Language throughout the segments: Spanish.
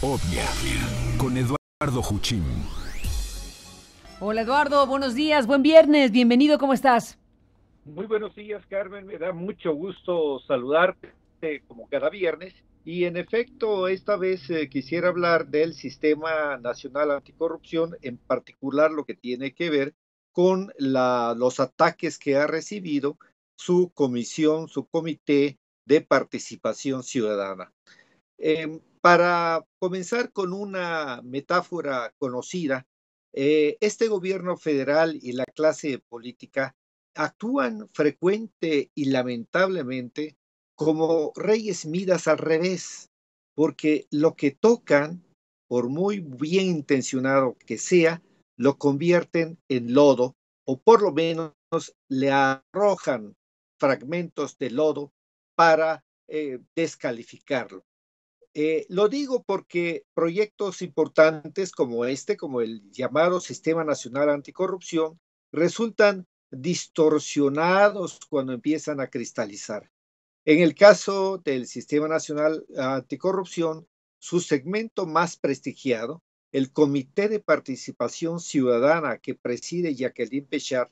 Obvia, con Eduardo Juchín. Hola Eduardo, buenos días, buen viernes, bienvenido, ¿cómo estás? Muy buenos días, Carmen. Me da mucho gusto saludarte como cada viernes. Y en efecto, esta vez quisiera hablar del Sistema Nacional Anticorrupción, en particular lo que tiene que ver con los ataques que ha recibido su comisión, su comité de participación ciudadana. Para comenzar con una metáfora conocida, este gobierno federal y la clase política actúan frecuente y lamentablemente como reyes Midas al revés, porque lo que tocan, por muy bien intencionado que sea, lo convierten en lodo o por lo menos le arrojan fragmentos de lodo para descalificarlo. Lo digo porque proyectos importantes como este, como el llamado Sistema Nacional Anticorrupción, resultan distorsionados cuando empiezan a cristalizar. En el caso del Sistema Nacional Anticorrupción, su segmento más prestigiado, el Comité de Participación Ciudadana que preside Jacqueline Pechard,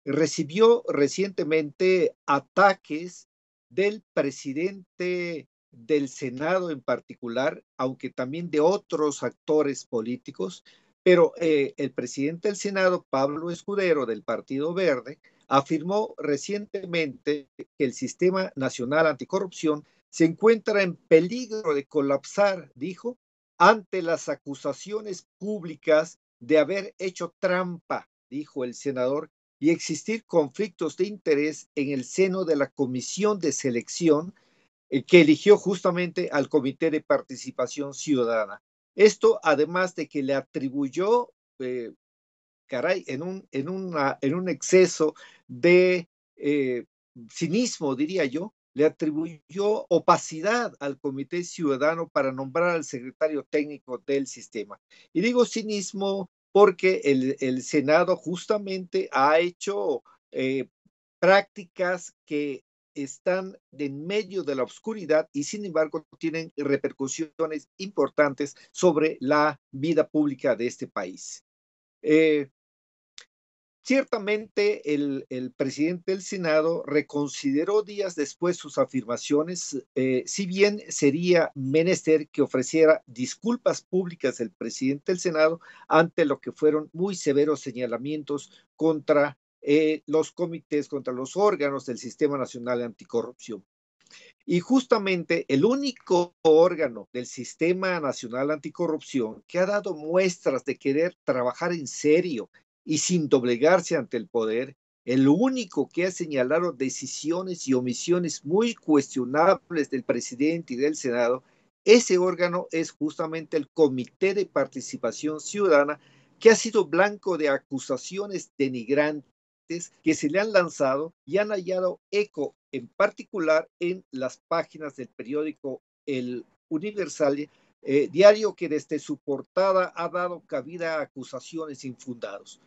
recibió recientemente ataques del presidente del Senado en particular, aunque también de otros actores políticos, pero el presidente del Senado, Pablo Escudero, del Partido Verde, afirmó recientemente que el Sistema Nacional Anticorrupción se encuentra en peligro de colapsar, dijo, ante las acusaciones públicas de haber hecho trampa, dijo el senador, y existir conflictos de interés en el seno de la comisión de selección que eligió justamente al Comité de Participación Ciudadana. Esto además de que le atribuyó, caray, en un exceso de cinismo, diría yo, le atribuyó opacidad al Comité Ciudadano para nombrar al secretario técnico del sistema. Y digo cinismo porque el Senado justamente ha hecho prácticas que están en medio de la oscuridad y sin embargo tienen repercusiones importantes sobre la vida pública de este país. Eh, Ciertamente el presidente del Senado reconsideró días después sus afirmaciones, si bien sería menester que ofreciera disculpas públicas el presidente del Senado ante lo que fueron muy severos señalamientos contra los comités, contra los órganos del Sistema Nacional Anticorrupción. Y justamente el único órgano del Sistema Nacional Anticorrupción que ha dado muestras de querer trabajar en serio y sin doblegarse ante el poder, el único que ha señalado decisiones y omisiones muy cuestionables del presidente y del Senado, ese órgano es justamente el Comité de Participación Ciudadana, que ha sido blanco de acusaciones denigrantes que se le han lanzado y han hallado eco en particular en las páginas del periódico El Universal, diario que desde su portada ha dado cabida a acusaciones infundadas.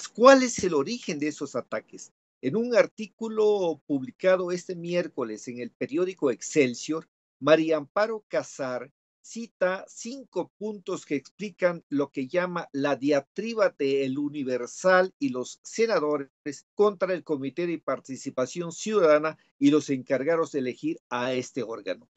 ¿Cuál es el origen de esos ataques? En un artículo publicado este miércoles en el periódico Excelsior, María Amparo Casar cita 5 puntos que explican lo que llama la diatriba de El Universal y los senadores contra el Comité de Participación Ciudadana y los encargados de elegir a este órgano.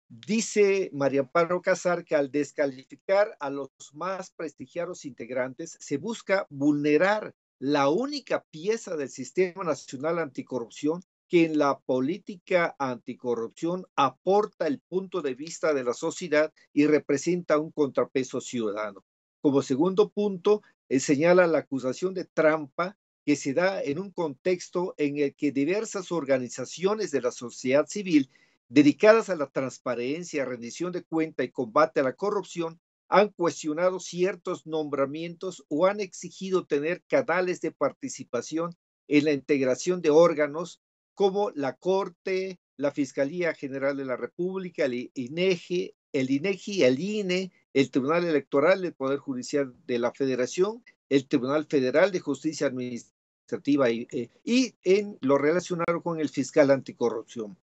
Dice María Amparo Casar que al descalificar a los más prestigiados integrantes se busca vulnerar la única pieza del Sistema Nacional Anticorrupción que en la política anticorrupción aporta el punto de vista de la sociedad y representa un contrapeso ciudadano. Como segundo punto, señala la acusación de trampa que se da en un contexto en el que diversas organizaciones de la sociedad civil dedicadas a la transparencia, rendición de cuenta y combate a la corrupción, han cuestionado ciertos nombramientos o han exigido tener canales de participación en la integración de órganos como la Corte, la Fiscalía General de la República, el INEGI, el INE, el Tribunal Electoral del Poder Judicial de la Federación, el Tribunal Federal de Justicia Administrativa y en lo relacionado con el fiscal anticorrupción.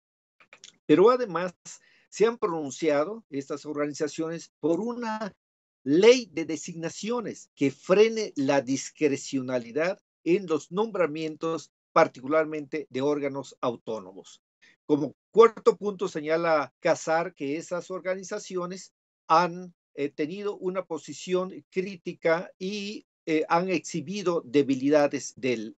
Pero además se han pronunciado estas organizaciones por una ley de designaciones que frene la discrecionalidad en los nombramientos, particularmente de órganos autónomos. Como cuarto punto señala Casar que esas organizaciones han tenido una posición crítica y han exhibido debilidades del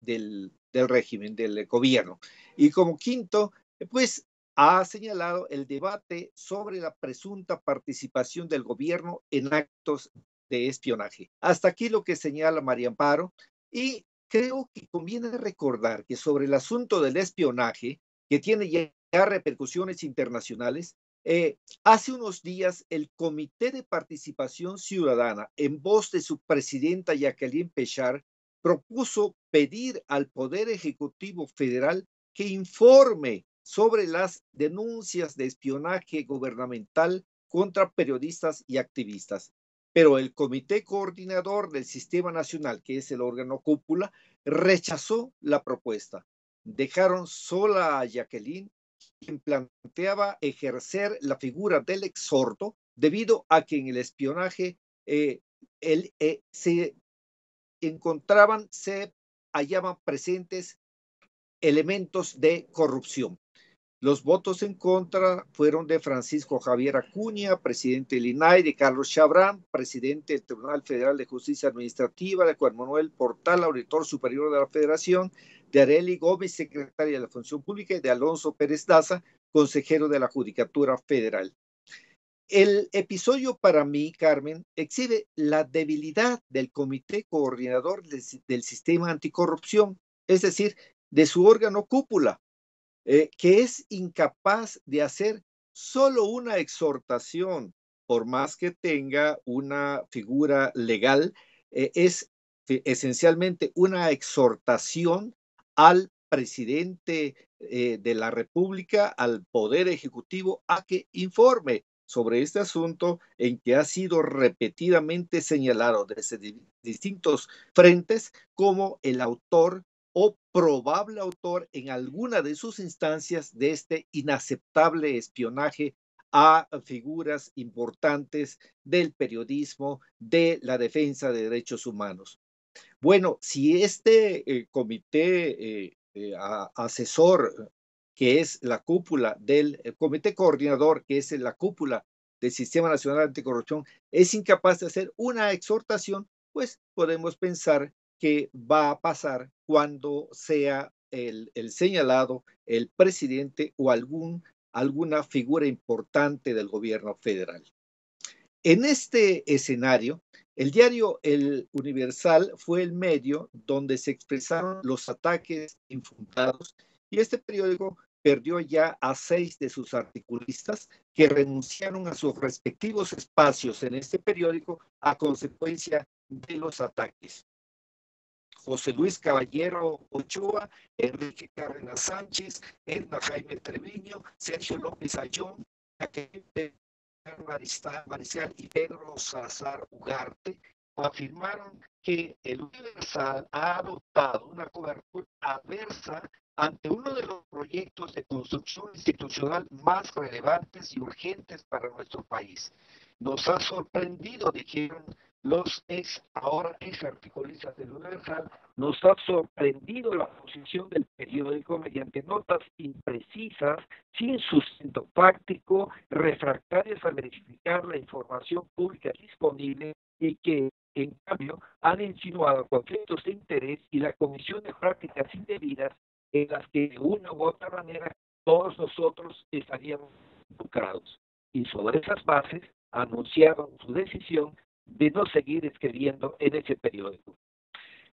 régimen, del gobierno. Y como quinto, pues ha señalado el debate sobre la presunta participación del gobierno en actos de espionaje. Hasta aquí lo que señala María Amparo, y creo que conviene recordar que sobre el asunto del espionaje, que tiene ya repercusiones internacionales, hace unos días el Comité de Participación Ciudadana, en voz de su presidenta Jacqueline Pechard, propuso pedir al Poder Ejecutivo Federal que informe sobre las denuncias de espionaje gubernamental contra periodistas y activistas. Pero el Comité Coordinador del Sistema Nacional, que es el órgano cúpula, rechazó la propuesta. Dejaron sola a Jacqueline, quien planteaba ejercer la figura del exhorto debido a que en el espionaje se hallaban presentes elementos de corrupción. Los votos en contra fueron de Francisco Javier Acuña, presidente del INAI, de Carlos Chabrán, presidente del Tribunal Federal de Justicia Administrativa, de Juan Manuel Portal, auditor superior de la Federación, de Arely Gómez, secretaria de la Función Pública, y de Alonso Pérez Daza, consejero de la Judicatura Federal. El episodio para mí, Carmen, exhibe la debilidad del Comité Coordinador del Sistema Anticorrupción, es decir, de su órgano cúpula, que es incapaz de hacer solo una exhortación, por más que tenga una figura legal, es esencialmente una exhortación al presidente de la República, al Poder Ejecutivo, a que informe sobre este asunto en que ha sido repetidamente señalado desde distintos frentes como el autor o probable autor en alguna de sus instancias de este inaceptable espionaje a figuras importantes del periodismo, de la defensa de derechos humanos. Bueno, si este comité asesor, que es la cúpula del comité coordinador, que es la cúpula del Sistema Nacional Anticorrupción, es incapaz de hacer una exhortación, pues podemos pensar que va a pasar cuando sea el señalado, el presidente o alguna figura importante del gobierno federal. En este escenario, el diario El Universal fue el medio donde se expresaron los ataques infundados, y este periódico perdió ya a 6 de sus articulistas que renunciaron a sus respectivos espacios en este periódico a consecuencia de los ataques. José Luis Caballero Ochoa, Enrique Cárdenas Sánchez, Edna Jaime Treviño, Sergio López Ayón, Marcial y Pedro Salazar Ugarte afirmaron que el Universal ha adoptado una cobertura adversa ante uno de los proyectos de construcción institucional más relevantes y urgentes para nuestro país. Nos ha sorprendido, dijeron los ahora ex articulistas del Universal, nos ha sorprendido la posición del periódico mediante notas imprecisas, sin sustento fáctico, refractarias a verificar la información pública disponible y que, en cambio, han insinuado conflictos de interés y la comisión de prácticas indebidas en las que de una u otra manera todos nosotros estaríamos involucrados. Y sobre esas bases anunciaron su decisión de no seguir escribiendo en ese periódico.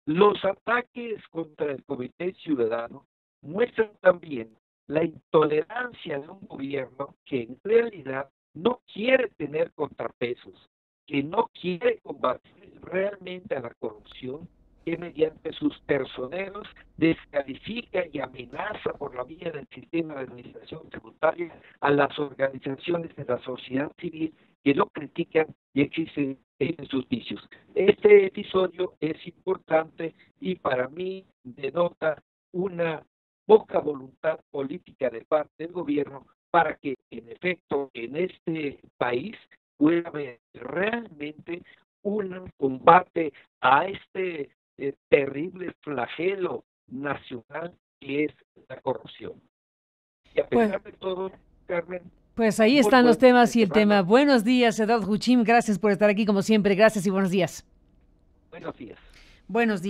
Los ataques contra el Comité Ciudadano muestran también la intolerancia de un gobierno que en realidad no quiere tener contrapesos, que no quiere combatir realmente a la corrupción, que mediante sus personeros descalifica y amenaza por la vía del sistema de administración tributaria a las organizaciones de la sociedad civil que lo critican y existen en sus vicios. Este episodio es importante y para mí denota una poca voluntad política de parte del gobierno para que en efecto en este país pueda haber realmente un combate a este terrible flagelo nacional que es la corrupción. Y a pesar de todo, Carmen, pues ahí están los temas y el tema. Buenos días, Eduardo Juchim. Gracias por estar aquí como siempre. Gracias y buenos días. Buenos días. Buenos días.